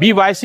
BYC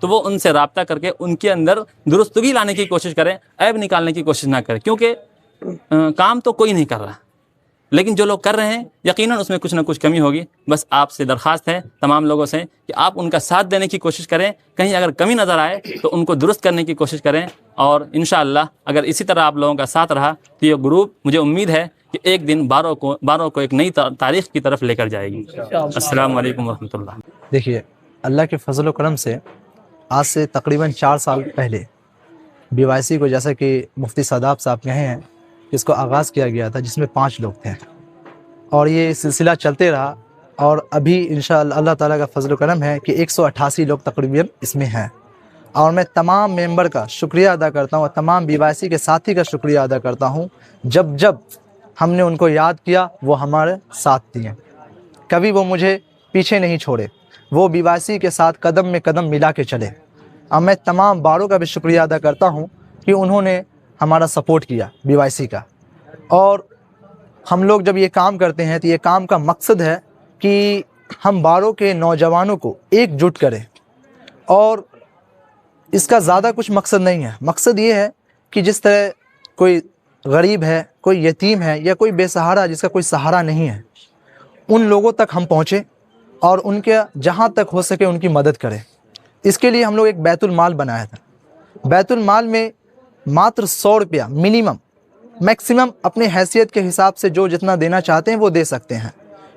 تو وہ ان سے رابطہ کر کے ان کے اندر درستگی لانے کی کوشش کریں، عیب نکالنے کی کوشش نہ کریں، کیونکہ کام تو کوئی نہیں کر رہا، لیکن جو لوگ کر رہے ہیں یقیناً اس میں کچھ نہ کچھ کمی ہوگی۔ بس آپ سے درخواست ہے تمام لوگوں سے کہ آپ ان کا ساتھ دینے کی کوشش کریں، کہیں اگر کمی نظر آئے تو ان کو درست کرنے کی کوشش کریں، اور انشاءاللہ اگر اسی طرح آپ لوگوں کا ساتھ رہا تو یہ گروپ مجھے امید ہے کہ ایک دن باروں کو ایک نئی تاریخ کی طرف لے کر جائے گی۔ السلام علیکم ورحمۃ اللہ۔ دیکھیے، اللہ کے فضل و کرم سے آج سے تقریباً 4 سال پہلے BYC کو، جیسا کہ مفتی ساداب صاحب کہے ہیں، اس کو آغاز کیا گیا تھا، جس میں 5 لوگ تھے، اور یہ سلسلہ چلتے رہا، اور ابھی انشاءاللہ اللہ تعالیٰ کا فضل و کرم ہے کہ 188 لوگ تقریباً اس میں ہیں، اور میں تمام ممبر کا شکریہ ادا کرتا ہوں، اور تمام BYC کے ساتھی کا شکریہ ادا کرتا ہوں۔ جب ہم نے ان کو یاد کیا وہ ہمارے ساتھ دیے، کبھی وہ مجھے پیچھے نہیں چھوڑے، وہ BYC کے ساتھ قدم میں قدم ملا کے چلے۔ اور میں تمام باروں کا بھی شکریہ ادا کرتا ہوں کہ انہوں نے ہمارا سپورٹ کیا BYC کا۔ اور ہم لوگ جب یہ کام کرتے ہیں تو یہ کام کا مقصد ہے کہ ہم باروں کے نوجوانوں کو ایک جٹ کریں، اور اس کا زیادہ کچھ مقصد نہیں ہے۔ مقصد یہ ہے کہ جس طرح کوئی غریب ہے، کوئی یتیم ہے، یا کوئی بے سہارا جس کا کوئی سہارا نہیں ہے، ان لوگوں تک ہم پہنچیں اور ان کے جہاں تک ہو سکے ان کی مدد کریں۔ اس کے لیے ہم لوگ ایک بیت المال بنایا تھا۔ بیت المال میں ماتر 100 روپیہ منیمم، میکسیمم اپنے حیثیت کے حساب سے جو جتنا دینا چاہتے ہیں وہ دے سکتے ہیں۔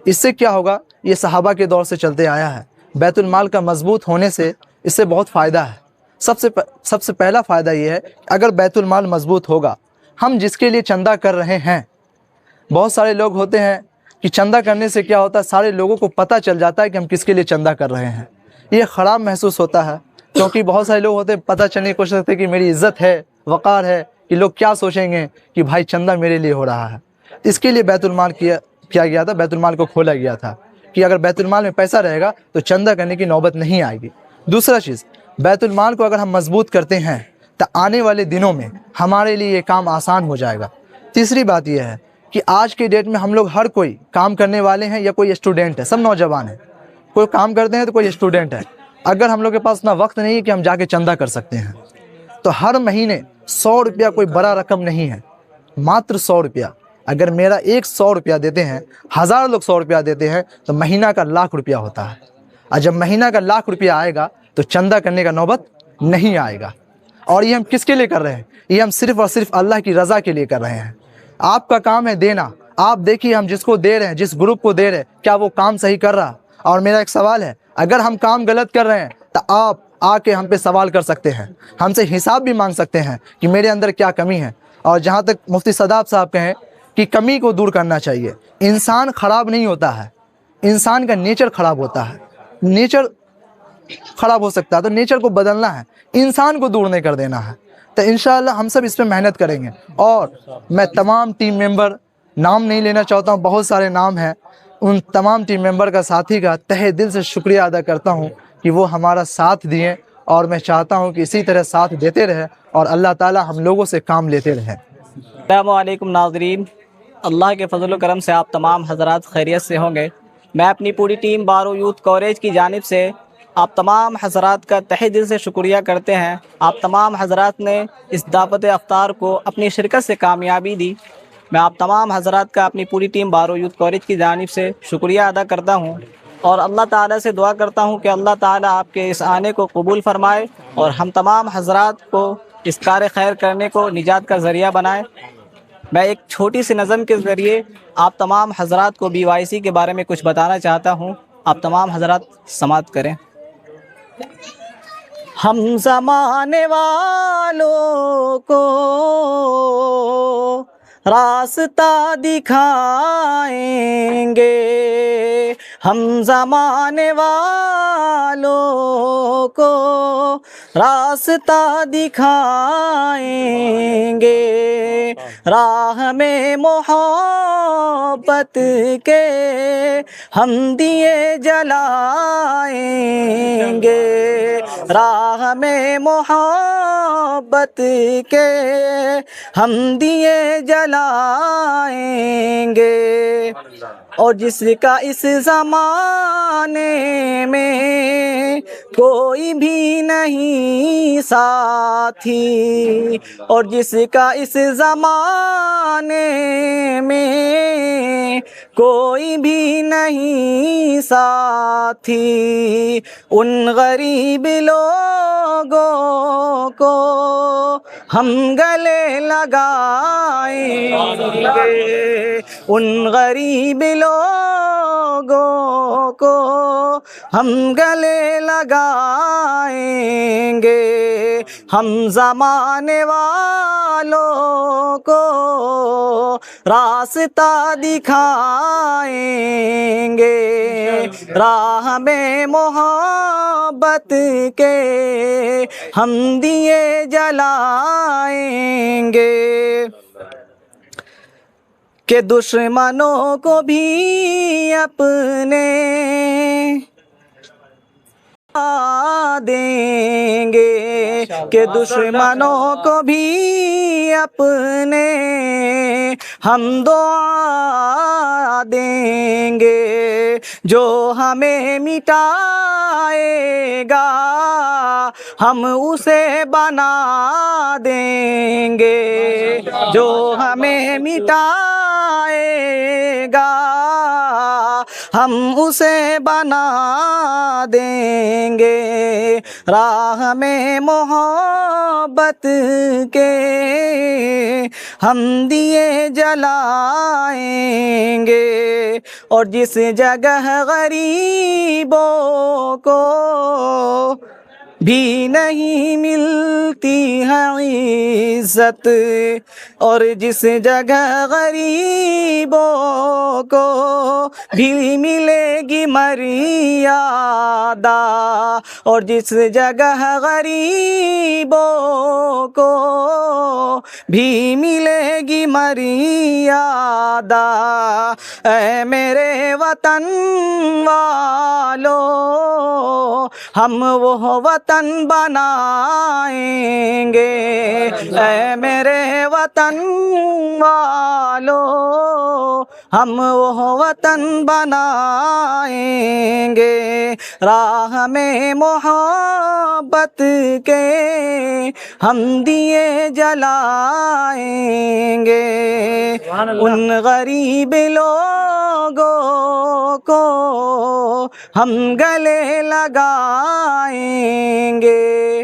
اس سے کیا ہوگا، یہ صحابہ کے دور سے چلتے آیا ہے۔ بیت المال کا مضبوط ہونے سے اس سے بہت فائدہ ہے۔ سب سے پہلا فائدہ یہ ہے کہ اگر بیت المال مضبوط ہوگا، ہم جس کے لیے چندہ کر رہے ہیں، بہت سارے لوگ ہوتے ہیں کہ چندہ کرنے سے کیا ہوتا ہے، سارے لوگوں کو پتہ چل جاتا ہے کہ ہم کس کے لیے چندہ کر رہے ہیں۔ یہ خراب محسوس ہوتا ہے، کیونکہ بہت سارے لوگ ہوتے ہیں پتہ چلنے کی کوشش کرتے ہیں کہ میری عزت ہے، وقار ہے، کہ لوگ کیا سوچیں گے کہ بھائی چندہ میرے لیے ہو رہا ہے۔ اس کے لیے بیت المال کیا گیا تھا، بیت المال کو کھولا گیا تھا کہ اگر بیت المال میں پیسہ رہے گا تو چندہ کرنے کی نوبت نہیں آئے گی۔ دوسرا چیز، بیت المال کو اگر ہم مضبوط کرتے ہیں تو آنے والے دنوں میں ہمارے لیے یہ کام آسان ہو جائے گا۔ تیسری بات یہ ہے کہ آج کے ڈیٹ میں ہم لوگ ہر کوئی کام کرنے والے ہیں یا کوئی اسٹوڈنٹ ہے، سب نوجوان ہیں، کوئی کام کرتے ہیں تو کوئی اسٹوڈنٹ ہے۔ اگر ہم لوگ کے پاس اتنا وقت نہیں ہے کہ ہم جا کے چندہ کر سکتے ہیں، تو ہر مہینے 100 روپیہ کوئی بڑا رقم نہیں ہے، ماتر 100 روپیہ۔ اگر میرا ایک 100 روپیہ دیتے ہیں، 1000 لوگ 100 روپیہ دیتے ہیں، تو مہینہ کا 1,00,000 روپیہ ہوتا ہے۔ اور جب مہینہ کا 1,00,000 روپیہ آئے گا تو چندہ کرنے کا نوبت نہیں آئے گا۔ اور یہ ہم کس کے لیے کر رہے ہیں؟ یہ ہم صرف اور صرف اللہ کی رضا کے لیے کر رہے ہیں۔ آپ کا کام ہے دینا۔ آپ دیکھیے ہم جس کو دے رہے ہیں، جس گروپ کو دے رہے ہیں، کیا وہ کام صحیح کر رہا؟ اور میرا ایک سوال ہے، اگر ہم کام غلط کر رہے ہیں تو آپ آ کے ہم پہ سوال کر سکتے ہیں، ہم سے حساب بھی مانگ سکتے ہیں کہ میرے اندر کیا کمی ہے۔ اور جہاں تک مفتی ساداب صاحب کہیں کہ کمی کو دور کرنا چاہیے، انسان خراب نہیں ہوتا ہے، انسان کا نیچر خراب ہوتا ہے۔ نیچر خراب ہو سکتا ہے تو نیچر کو بدلنا ہے، انسان کو دور نہیں کر دینا ہے۔ تو انشاءاللہ ہم سب اس پہ محنت کریں گے۔ اور میں تمام ٹیم ممبر، نام نہیں لینا چاہتا ہوں، بہت سارے نام ہیں، ان تمام ٹیم ممبر کا، ساتھی کا تہہ دل سے شکریہ ادا کرتا ہوں کہ وہ ہمارا ساتھ دیں، اور میں چاہتا ہوں کہ اسی طرح ساتھ دیتے رہے اور اللہ تعالی ہم لوگوں سے کام لیتے رہیں۔ السلام علیکم ناظرین، اللہ کے فضل و کرم سے آپ تمام حضرات خیریت سے ہوں گے۔ میں اپنی پوری ٹیم بارو یوتھ کوریج کی جانب سے آپ تمام حضرات کا تہہ دل سے شکریہ کرتے ہیں۔ آپ تمام حضرات نے اس دعوت افطار کو اپنی شرکت سے کامیابی دی۔ میں آپ تمام حضرات کا اپنی پوری ٹیم بارو یوتھ کوریج کی جانب سے شکریہ ادا کرتا ہوں، اور اللہ تعالیٰ سے دعا کرتا ہوں کہ اللہ تعالیٰ آپ کے اس آنے کو قبول فرمائے اور ہم تمام حضرات کو اس کار خیر کرنے کو نجات کا ذریعہ بنائے۔ میں ایک چھوٹی سی نظم کے ذریعے آپ تمام حضرات کو BYC کے بارے میں کچھ بتانا چاہتا ہوں، آپ تمام حضرات سماعت کریں۔ ہم زمانے والوں کو راستہ دکھائیں گے، ہم زمانے والوں کو راستہ دکھائیں گے، راہ میں محبت کے ہم دیے جلائیں گے، راہ میں محبت محبت کے ہم دیے جلائیں گے، اور جس کا اس زمانے میں کوئی بھی نہیں ساتھی، اور جس کا اس زمانے میں کوئی بھی نہیں ساتھی، ان غریب لوگوں کو ہم گلے لگائیں گے، ان غریب لوگوں کو ہم گلے لگائیں گے، ہم زمانے والوں کو راستہ دکھائیں گے، راہ میں محبت کے ہم دیے جلائیں گے، کہ دشمنوں کو بھی اپنے دیں گے، کہ دشمنوں کو بھی اپنے ہم دعا دیں گے، جو ہمیں مٹائے گا ہم اسے بنا دیں گے، جو ہمیں مٹائے گا ہم اسے بنا دیں گے، راہ میں محبت کے ہم دیے جلائیں گے، اور جس جگہ غریبوں کو بھی نہیں ملتی ہے عزت، اور جس جگہ غریبوں کو بھی ملے گی مریادہ، اور جس جگہ غریبوں کو بھی ملے گی مریادہ، اے میرے وطن والو ہم وہ وطن بنائیں گے، اے میرے وطن والو ہم وہ وطن بنائیں گے، راہ میں محبت کے ہم دیے جلائیں گے، ان غریب لوگوں کو ہم گلے لگائیں گے۔